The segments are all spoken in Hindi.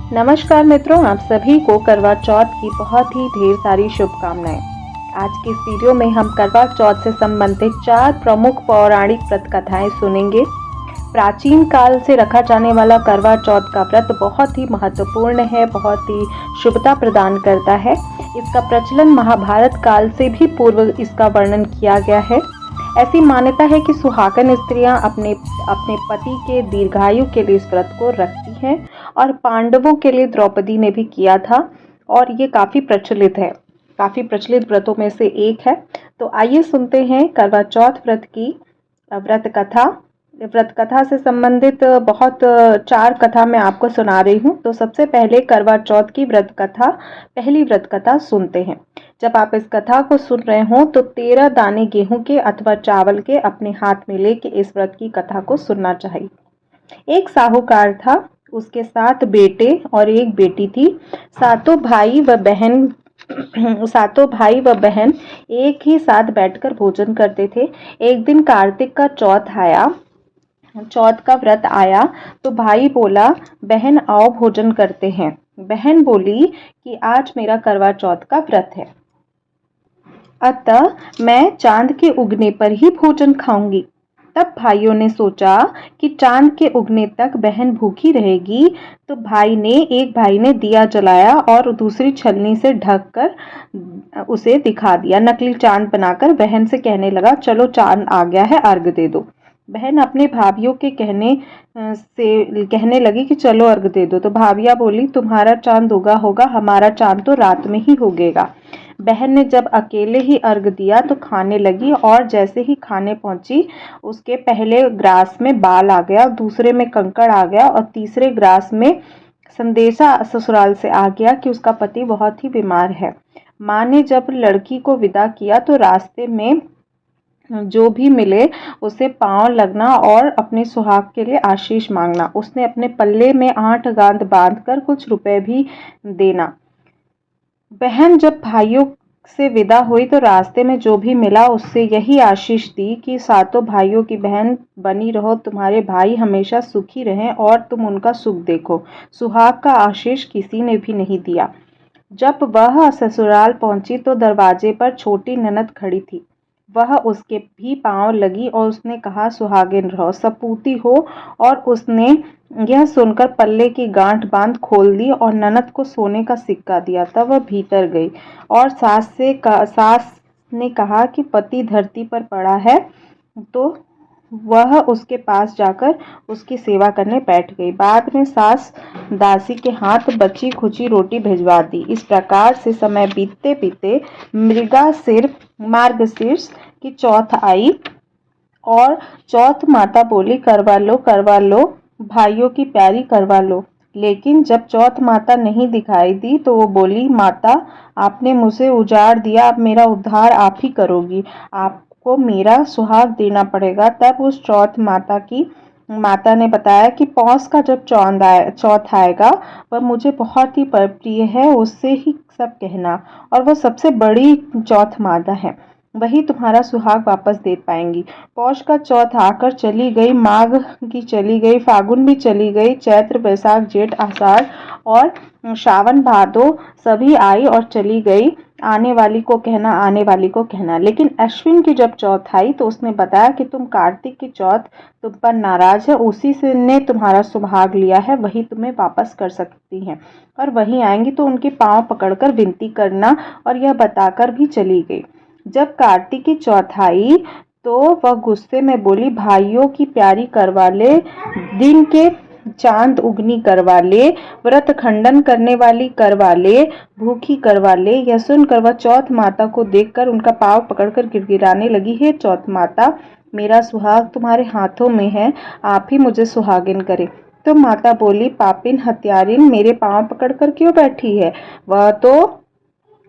नमस्कार मित्रों, आप सभी को करवा चौथ की बहुत ही ढेर सारी शुभकामनाएं। आज की इस वीडियो में हम करवा चौथ से संबंधित 4 प्रमुख पौराणिक व्रत कथाएं सुनेंगे। प्राचीन काल से रखा जाने वाला करवा चौथ का व्रत बहुत ही महत्वपूर्ण है, बहुत ही शुभता प्रदान करता है। इसका प्रचलन महाभारत काल से भी पूर्व इसका वर्णन किया गया है। ऐसी मान्यता है कि सुहागन स्त्रियां अपने अपने पति के दीर्घायु के लिए इस व्रत को रखती हैं और पांडवों के लिए द्रौपदी ने भी किया था और ये काफ़ी प्रचलित है, काफ़ी प्रचलित व्रतों में से एक है। तो आइए सुनते हैं करवा चौथ व्रत की व्रत कथा। व्रत कथा से संबंधित बहुत 4 कथा मैं आपको सुना रही हूँ। तो सबसे पहले करवा चौथ की व्रत कथा, पहली व्रत कथा सुनते हैं। जब आप इस कथा को सुन रहे हो तो 13 दाने गेहूं के अथवा चावल के अपने हाथ में लेके इस व्रत की कथा को सुनना चाहिए। एक साहूकार था, उसके 7 बेटे और एक बेटी थी। सातों भाई व बहन एक ही साथ बैठकर भोजन करते थे। एक दिन कार्तिक का चौथ का व्रत आया तो भाई बोला, बहन आओ भोजन करते हैं। बहन बोली कि आज मेरा करवा चौथ का व्रत है, अतः मैं चांद के उगने पर ही भोजन खाऊंगी। तब भाइयों ने सोचा कि चांद के उगने तक बहन भूखी रहेगी, तो एक भाई ने दिया जलाया और दूसरी छलनी से ढककर उसे दिखा दिया। नकली चांद बनाकर बहन से कहने लगा, चलो चांद आ गया है, अर्घ दे दो। बहन अपने भाभियों के कहने लगी कि चलो अर्घ दे दो। तो भाभियां बोली, तुम्हारा चांद उगा होगा, हमारा चांद तो रात में ही उगेगा। बहन ने जब अकेले ही अर्घ दिया तो खाने लगी और जैसे ही खाने पहुंची, उसके पहले ग्रास में बाल आ गया, दूसरे में कंकड़ आ गया और तीसरे ग्रास में संदेशा ससुराल से आ गया कि उसका पति बहुत ही बीमार है। माँ ने जब लड़की को विदा किया तो रास्ते में जो भी मिले उसे पांव लगना और अपने सुहाग के लिए आशीष मांगना। उसने अपने पल्ले में 8 गांठ बांधकर कुछ रुपए भी देना। बहन जब भाइयों से विदा हुई तो रास्ते में जो भी मिला उससे यही आशीष दी कि सातों भाइयों की बहन बनी रहो, तुम्हारे भाई हमेशा सुखी रहें और तुम उनका सुख देखो। सुहाग का आशीष किसी ने भी नहीं दिया। जब वह ससुराल पहुंची तो दरवाजे पर छोटी ननद खड़ी थी। वह उसके भी पांव लगी और उसने कहा, सुहागिन रहो, सपूती हो। और उसने यह सुनकर पल्ले की गांठ बांध खोल दी और ननद को सोने का सिक्का दिया। तब वह भीतर गई और सास ने कहा कि पति धरती पर पड़ा है, तो वह उसके पास जाकर उसकी सेवा करने बैठ गई। बाद में सास दासी के हाथ बची खुची रोटी भिजवा दी। इस प्रकार से समय बीतते बीते मार्गशीर्ष की चौथ आई और चौथ माता बोली, करवा लो भाइयों की प्यारी, करवा लो। लेकिन जब चौथ माता नहीं दिखाई दी तो वो बोली, माता आपने मुझे उजाड़ दिया, अब मेरा उद्धार आप ही करोगी, आपको मेरा सुहाग देना पड़ेगा। तब उस माता ने बताया कि पौष का जब चौथ आएगा वह मुझे बहुत ही प्रिय है, उससे ही सब कहना, और वह सबसे बड़ी चौथ माता है, वही तुम्हारा सुहाग वापस दे पाएंगी। पौष का चौथ आकर चली गई, माघ की चली गई, फागुन भी चली गई, चैत्र बैसाख जेठ आषाढ़ और श्रावण भादो सभी आई और चली गई। आने वाली को कहना। लेकिन अश्विन की जब चौथ आई तो उसने बताया कि तुम कार्तिक की चौथ तुम पर नाराज है, उसी से ने तुम्हारा सुहाग लिया है, वही तुम्हें वापस कर सकती हैं और वही आएंगी, तो उनके पांव पकड़कर विनती करना। और यह बताकर भी चली गई। जब कार्तिक की चौथ आई तो वह गुस्से में बोली, भाइयों की प्यारी करवा ले, दिन के चांद उगनी करवा ले, व्रत खंडन करने वाली करवा ले, भूखी करवा ले। यह सुनकर वह चौथ माता को देखकर उनका पांव पकड़कर गिड़गिड़ाने लगी, हे चौथ माता, मेरा सुहाग तुम्हारे हाथों में है, आप ही मुझे सुहागिन करे। तो माता बोली, पापिन हत्यारिन, मेरे पांव पकड़कर क्यों बैठी है?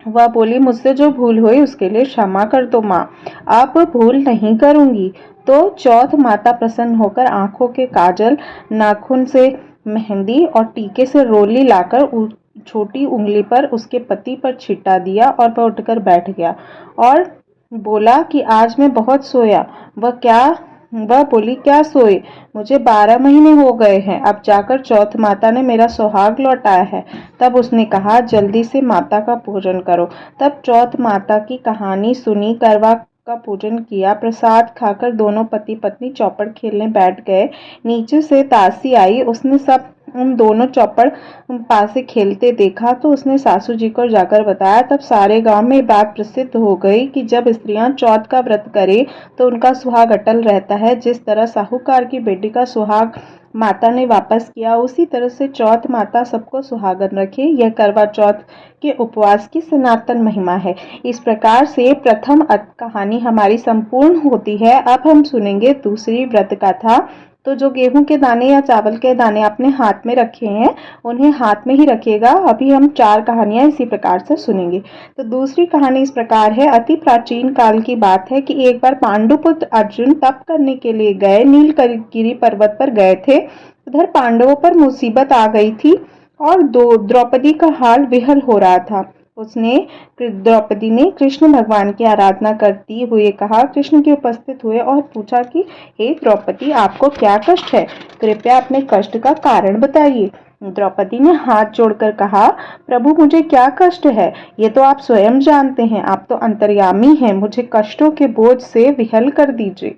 वह बोली, मुझसे जो भूल हुई उसके लिए क्षमा कर दो माँ, अब भूल नहीं करूंगी। तो चौथ माता प्रसन्न होकर आंखों के काजल, नाखून से मेहंदी और टीके से रोली लाकर छोटी उंगली पर उसके पति पर छिटा दिया और वह उठकर बैठ गया और बोला कि आज मैं बहुत सोया, वह क्या वह बोली, क्या सोए, मुझे 12 महीने हो गए हैं, अब जाकर चौथ माता ने मेरा सुहाग लौटाया है। तब उसने कहा, जल्दी से माता का पूजन करो। तब चौथ माता की कहानी सुनी, करवा का पूजन किया, प्रसाद खाकर दोनों पति पत्नी चौपड़ खेलने बैठ गए। नीचे से दासी आई, उसने सब उन दोनों चौपड़ पास से खेलते देखा तो उसने सासू जी को जाकर बताया। तब सारे गांव में ये बात प्रसिद्ध हो गई कि जब स्त्रियां चौथ का व्रत करें तो उनका सुहाग अटल रहता है। जिस तरह साहूकार की बेटी का सुहाग माता ने वापस किया, उसी तरह से चौथ माता सबको सुहागन रखे। यह करवा चौथ के उपवास की सनातन महिमा है। इस प्रकार से प्रथम कहानी हमारी संपूर्ण होती है। अब हम सुनेंगे दूसरी व्रत कथा। तो जो गेहूं के दाने या चावल के दाने आपने हाथ में रखे हैं, उन्हें हाथ में ही रखिएगा। अभी हम 4 कहानियां इसी प्रकार से सुनेंगे। तो दूसरी कहानी इस प्रकार है। अति प्राचीन काल की बात है कि एक बार पांडुपुत्र अर्जुन तप करने के लिए गए, नीलगिरी पर्वत पर गए थे। उधर पांडवों पर मुसीबत आ गई थी और द्रौपदी का हाल विहल हो रहा था। उसने द्रौपदी ने कृष्ण भगवान की आराधना करती हुए कहा, कृष्ण के उपस्थित हुए और पूछा कि हे द्रौपदी, आपको क्या कष्ट है, कृपया अपने कष्ट का कारण बताइए। द्रौपदी ने हाथ जोड़कर कहा, प्रभु मुझे क्या कष्ट है, ये तो आप स्वयं जानते हैं, आप तो अंतर्यामी हैं, मुझे कष्टों के बोझ से विहल कर दीजिए।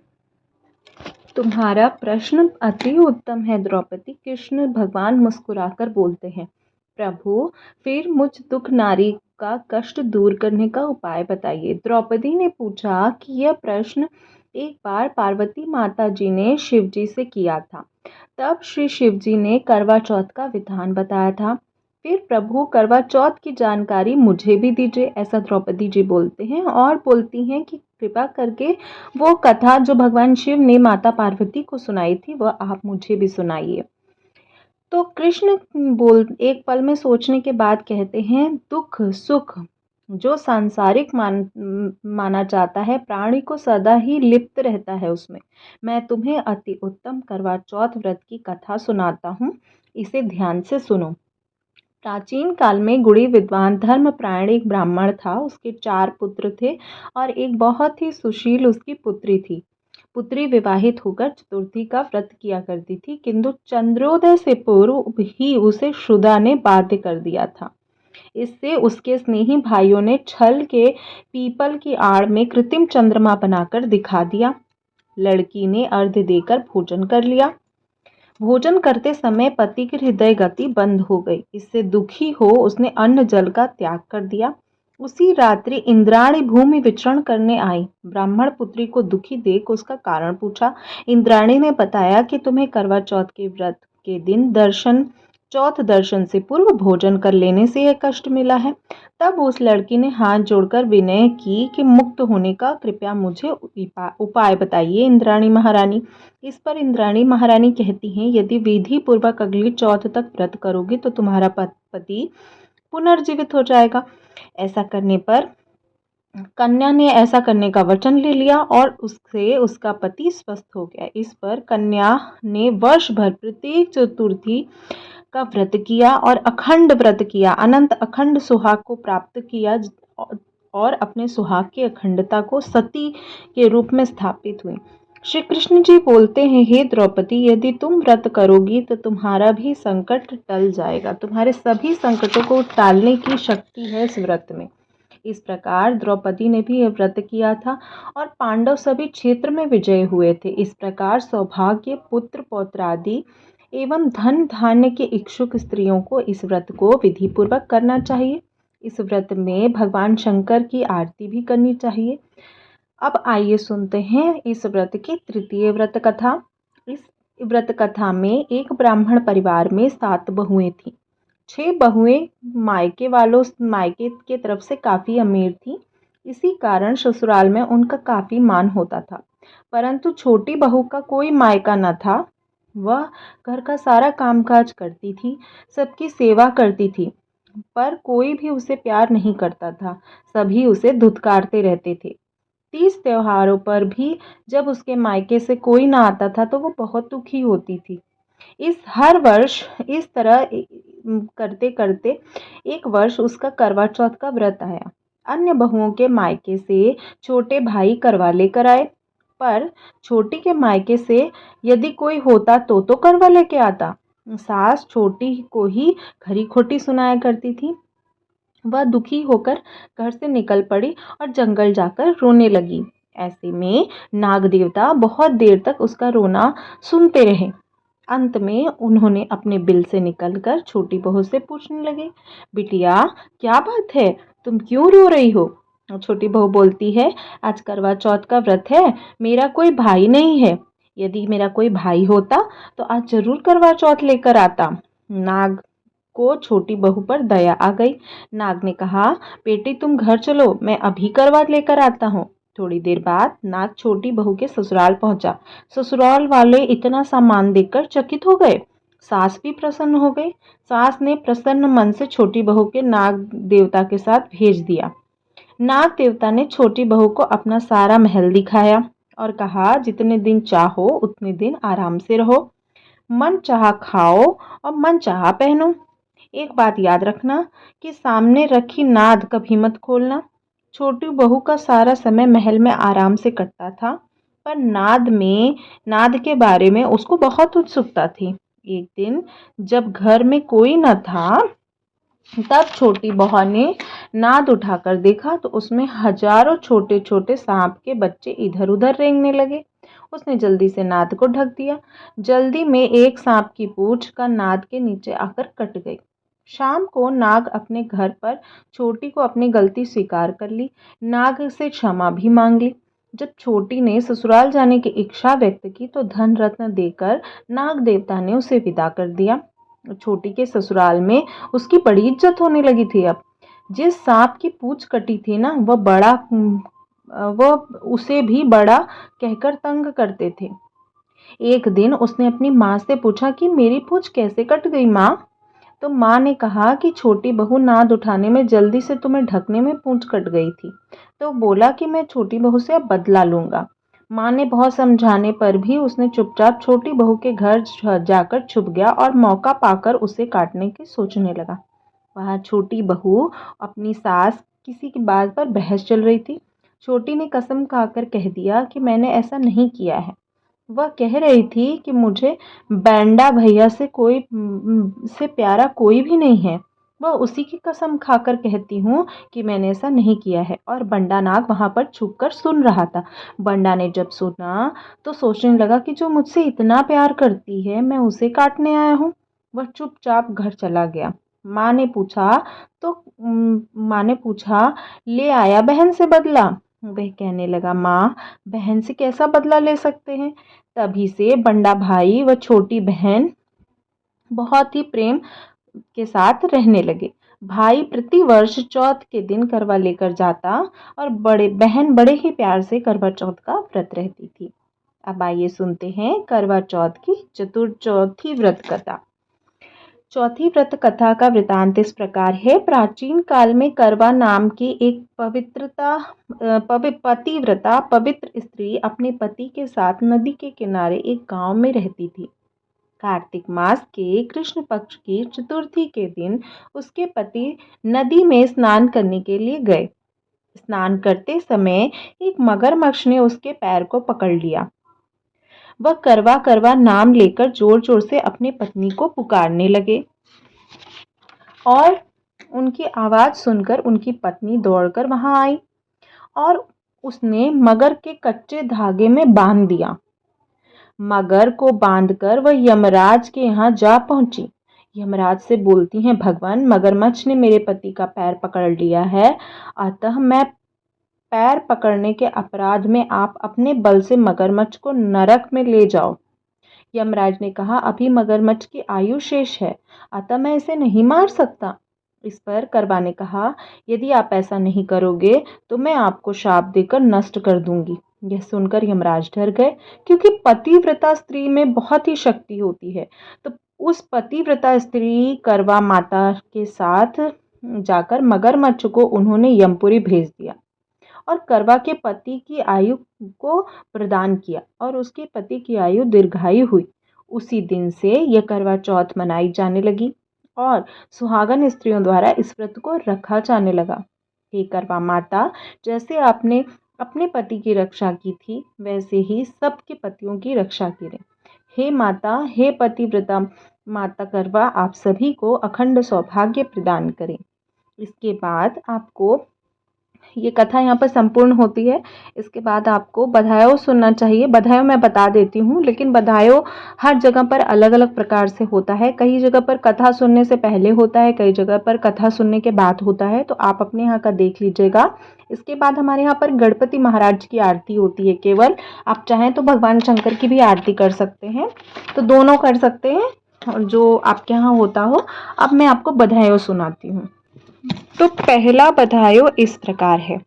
तुम्हारा प्रश्न अति उत्तम है द्रौपदी, कृष्ण भगवान मुस्कुराकर बोलते हैं। प्रभु, फिर मुझ दुख नारी का कष्ट दूर करने का उपाय बताइए। द्रौपदी ने पूछा कि यह प्रश्न एक बार पार्वती माता जी ने शिव जी से किया था। तब श्री शिव जी ने करवा चौथ का विधान बताया था। फिर प्रभु, करवा चौथ की जानकारी मुझे भी दीजिए, ऐसा द्रौपदी जी बोलते हैं और बोलती हैं कि कृपा करके वो कथा जो भगवान शिव ने माता पार्वती को सुनाई थी वह आप मुझे भी सुनाइए। तो कृष्ण एक पल में सोचने के बाद कहते हैं, दुख सुख जो सांसारिक माना जाता है, प्राणी को सदा ही लिप्त रहता है उसमें। मैं तुम्हें अति उत्तम करवा चौथ व्रत की कथा सुनाता हूँ, इसे ध्यान से सुनो। प्राचीन काल में गुणी विद्वान धर्मपरायण एक ब्राह्मण था। उसके 4 पुत्र थे और एक बहुत ही सुशील उसकी पुत्री थी। पुत्री विवाहित होकर चतुर्थी का व्रत किया करती थी, किंतु चंद्रोदय से पूर्व ही उसे शुदा ने बाध्य कर दिया था। इससे उसके स्नेही भाइयों ने छल के पीपल की आड़ में कृत्रिम चंद्रमा बनाकर दिखा दिया। लड़की ने अर्घ्य देकर भोजन कर लिया। भोजन करते समय पति की हृदय गति बंद हो गई। इससे दुखी हो उसने अन्न जल का त्याग कर दिया। उसी रात्रि इंद्राणी भूमि विचरण करने आई। ब्राह्मण पुत्री को दुखी देख उसका कारण पूछा। इंद्राणी ने बताया कि तुम्हें करवा चौथ के व्रत के दिन चौथ दर्शन से पूर्व भोजन कर लेने से यह कष्ट मिला है। तब उस लड़की ने हाथ जोड़कर विनय की कि मुक्त होने का कृपया मुझे उपाय बताइए इंद्राणी महारानी। इस पर इंद्राणी महारानी कहती हैं, यदि विधि पूर्वक अगली चौथ तक व्रत करोगे तो तुम्हारा पति पुनर्जीवित हो जाएगा। ऐसा करने पर कन्या ने ऐसा करने का वचन ले लिया और उससे उसका पति स्वस्थ हो गया। इस पर कन्या ने वर्ष भर प्रत्येक चतुर्थी का व्रत किया और अखंड व्रत किया, अनंत अखंड सुहाग को प्राप्त किया और अपने सुहाग की अखंडता को सती के रूप में स्थापित हुई। श्री कृष्ण जी बोलते हैं, हे द्रौपदी, यदि तुम व्रत करोगी तो तुम्हारा भी संकट टल जाएगा। तुम्हारे सभी संकटों को टालने की शक्ति है इस व्रत में। इस प्रकार द्रौपदी ने भी यह व्रत किया था और पांडव सभी क्षेत्र में विजय हुए थे। इस प्रकार सौभाग्य, पुत्र पौत्रादि एवं धन धान्य के इच्छुक स्त्रियों को इस व्रत को विधि पूर्वक करना चाहिए। इस व्रत में भगवान शंकर की आरती भी करनी चाहिए। अब आइए सुनते हैं इस व्रत की तृतीय व्रत कथा। इस व्रत कथा में एक ब्राह्मण परिवार में 7 बहुएं थीं। 6 बहुएं मायके के तरफ से काफ़ी अमीर थीं। इसी कारण ससुराल में उनका काफ़ी मान होता था। परंतु छोटी बहू का कोई मायका न था। वह घर का सारा कामकाज करती थी, सबकी सेवा करती थी, पर कोई भी उसे प्यार नहीं करता था। सभी उसे धुतकारते रहते थे। 30 त्योहारों पर भी जब उसके मायके से कोई ना आता था तो वो बहुत दुखी होती थी। हर वर्ष इस तरह करते करते एक वर्ष उसका करवा चौथ का व्रत आया। अन्य बहुओं के मायके से छोटे भाई करवा लेकर आए। पर छोटी के मायके से यदि कोई होता तो करवा लेके आता। सास छोटी को ही खरी खोटी सुनाया करती थी। वह दुखी होकर घर से निकल पड़ी और जंगल जाकर रोने लगी। ऐसे में नाग देवता बहुत देर तक उसका रोना सुनते रहे। अंत में उन्होंने अपने बिल से निकलकर छोटी बहू से पूछने लगे, बिटिया क्या बात है, तुम क्यों रो रही हो? छोटी बहू बोलती है, आज करवा चौथ का व्रत है, मेरा कोई भाई नहीं है। यदि मेरा कोई भाई होता तो आज जरूर करवा चौथ लेकर आता। नाग को छोटी बहू पर दया आ गई। नाग ने कहा, बेटी तुम घर चलो, मैं अभी करवा लेकर आता हूँ। थोड़ी देर बाद नाग छोटी बहू के ससुराल पहुंचा। ससुराल वाले इतना सामान देखकर चकित हो गए। सास भी प्रसन्न हो गई। सास ने प्रसन्न मन से छोटी बहू के नाग देवता के साथ भेज दिया। नाग देवता ने छोटी बहू को अपना सारा महल दिखाया और कहा, जितने दिन चाहो उतने दिन आराम से रहो, मन चाहा खाओ और मन चाहा पहनो। एक बात याद रखना कि सामने रखी नाद कभी मत खोलना। छोटी बहू का सारा समय महल में आराम से कटता था, पर नाद के बारे में उसको बहुत उत्सुकता थी। एक दिन जब घर में कोई न था, तब छोटी बहू ने नाद उठाकर देखा तो उसमें हजारों छोटे छोटे सांप के बच्चे इधर उधर रेंगने लगे। उसने जल्दी से नाद को ढक दिया। जल्दी में एक सांप की पूंछ का नाद के नीचे आकर कट गई। शाम को नाग अपने घर पर छोटी को अपनी गलती स्वीकार कर ली। नाग से क्षमा भी मांग ली। जब छोटी ने ससुराल जाने की इच्छा व्यक्त की तो धन रत्न देकर नाग देवता ने उसे विदा कर दिया। छोटी के ससुराल में उसकी बड़ी इज्जत होने लगी थी। अब जिस सांप की पूंछ कटी थी ना, वह उसे भी बड़ा कहकर तंग करते थे। एक दिन उसने अपनी माँ से पूछा कि मेरी पूंछ कैसे कट गई माँ? तो माँ ने कहा कि छोटी बहू नाद उठाने में जल्दी से तुम्हें ढकने में पूंछ कट गई थी। तो बोला कि मैं छोटी बहू से अब बदला लूंगा। माँ ने बहुत समझाने पर भी उसने चुपचाप छोटी बहू के घर जाकर छुप गया और मौका पाकर उसे काटने की सोचने लगा। वहाँ छोटी बहू अपनी सास किसी की बात पर बहस चल रही थी। छोटी ने कसम खाकर कह दिया कि मैंने ऐसा नहीं किया है। वह कह रही थी कि मुझे बैंडा भैया से प्यारा कोई भी नहीं है। वह उसी की कसम खाकर कहती हूँ कि मैंने ऐसा नहीं किया है। और बंडा नाग वहाँ पर छुपकर सुन रहा था। बंडा ने जब सुना तो सोचने लगा कि जो मुझसे इतना प्यार करती है, मैं उसे काटने आया हूँ। वह चुपचाप घर चला गया। माँ ने पूछा माँ ने पूछा, ले आया बहन से बदला? वह कहने लगा, माँ बहन से कैसा बदला ले सकते हैं? तभी से बंडा भाई व छोटी बहन बहुत ही प्रेम के साथ रहने लगे। भाई प्रति वर्ष चौथ के दिन करवा लेकर जाता और बड़े बहन बड़े ही प्यार से करवा चौथ का व्रत रहती थी। अब आइए सुनते हैं करवा चौथ की चौथी व्रत कथा। चौथी व्रत कथा का वृतांत इस प्रकार है। प्राचीन काल में करवा नाम की एक पतिव्रता पवित्र स्त्री अपने पति के साथ नदी के किनारे एक गांव में रहती थी। कार्तिक मास के कृष्ण पक्ष की चतुर्थी के दिन उसके पति नदी में स्नान करने के लिए गए। स्नान करते समय एक मगरमच्छ ने उसके पैर को पकड़ लिया। वह करवा करवा नाम लेकर जोर जोर से अपनी पत्नी को पुकारने लगे और उनकी आवाज सुनकर उनकी पत्नी दौड़कर वहां आई और उसने मगर के कच्चे धागे में बांध दिया। मगर को बांधकर वह यमराज के यहाँ जा पहुंची। यमराज से बोलती हैं, भगवान मगरमच्छ ने मेरे पति का पैर पकड़ लिया है, अतः मैं पैर पकड़ने के अपराध में आप अपने बल से मगरमच्छ को नरक में ले जाओ। यमराज ने कहा, अभी मगरमच्छ की आयु शेष है, अतः मैं इसे नहीं मार सकता। इस पर करवा ने कहा, यदि आप ऐसा नहीं करोगे तो मैं आपको शाप देकर नष्ट कर दूंगी। यह सुनकर यमराज डर गए, क्योंकि पतिव्रता स्त्री में बहुत ही शक्ति होती है। तो उस पतिव्रता स्त्री करवा माता के साथ जाकर मगरमच्छ को उन्होंने यमपुरी भेज दिया और करवा के पति की आयु को प्रदान किया और उसके पति की आयु दीर्घायु हुई। उसी दिन से यह करवा चौथ मनाई जाने लगी और सुहागन स्त्रियों द्वारा इस व्रत को रखा जाने लगा। हे करवा माता, जैसे आपने अपने पति की रक्षा की थी, वैसे ही सबके पतियों की रक्षा करें। हे माता, हे पतिव्रता माता करवा, आप सभी को अखंड सौभाग्य प्रदान करें। इसके बाद आपको ये कथा यहाँ पर संपूर्ण होती है। इसके बाद आपको बधाओ सुनना चाहिए। बधाओ मैं बता देती हूँ, लेकिन बधाओ हर जगह पर अलग अलग प्रकार से होता है। कई जगह पर कथा सुनने से पहले होता है, कई जगह पर कथा सुनने के बाद होता है, तो आप अपने यहाँ का देख लीजिएगा। इसके बाद हमारे यहाँ पर गणपति महाराज की आरती होती है। केवल आप चाहें तो भगवान शंकर की भी आरती कर सकते हैं, तो दोनों कर सकते हैं, और जो आपके यहाँ होता हो। अब मैं आपको बधाई सुनाती हूँ। तो पहला बधायो इस प्रकार है।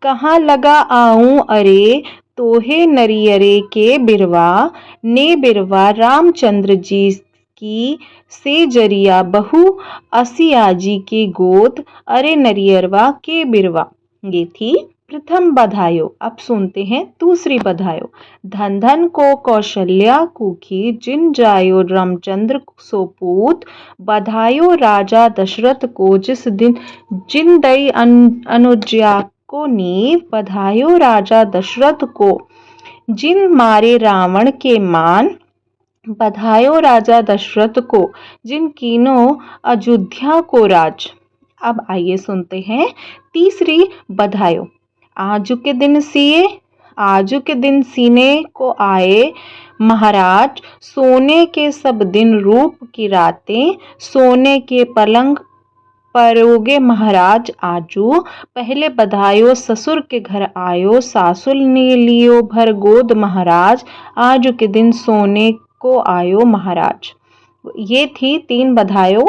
कहाँ लगा आऊं अरे, तोहे नरियरे के बिरवा, ने बिरवा रामचंद्र जी की से जरिया बहु, असियाजी के गोद, अरे नरियरवा के बिरवा। ये थी प्रथम बधायो। अब सुनते हैं दूसरी बधायो। धन धन को कौशल्या कुखी, जिन जायो रामचंद्र सोपूत, बधायो राजा दशरथ को जिस दिन, जिन दई अनुज्ञा को नीव, बधायो राजा दशरथ को जिन मारे रावण के मान, बधायो राजा दशरथ को जिन कीनो अयोध्या को राज। अब आइए सुनते हैं तीसरी बधायो। आजू के दिन सिए, आजू के दिन सीने को आए महाराज, सोने के सब दिन रूप की रातें, सोने के पलंग परोगे महाराज आजू। पहले बधायो ससुर के घर आयो, सासुल ने लियो भर गोद महाराज, आजू के दिन सोने को आयो महाराज। ये थी तीन बधाइयों।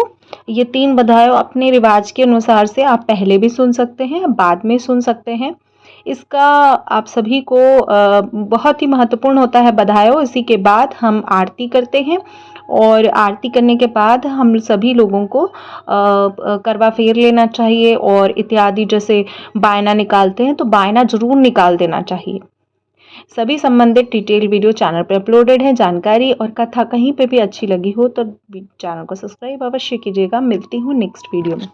ये तीन बधाइयों अपने रिवाज के अनुसार से आप पहले भी सुन सकते हैं, बाद में सुन सकते हैं। इसका आप सभी को बहुत ही महत्वपूर्ण होता है बधाइयों। इसी के बाद हम आरती करते हैं, और आरती करने के बाद हम सभी लोगों को करवा फेर लेना चाहिए, और इत्यादि जैसे बायना निकालते हैं तो बायना जरूर निकाल देना चाहिए। सभी संबंधित डिटेल वीडियो चैनल पर अपलोडेड है। जानकारी और कथा कहीं पे भी अच्छी लगी हो तो चैनल को सब्सक्राइब अवश्य कीजिएगा। मिलती हूँ नेक्स्ट वीडियो में।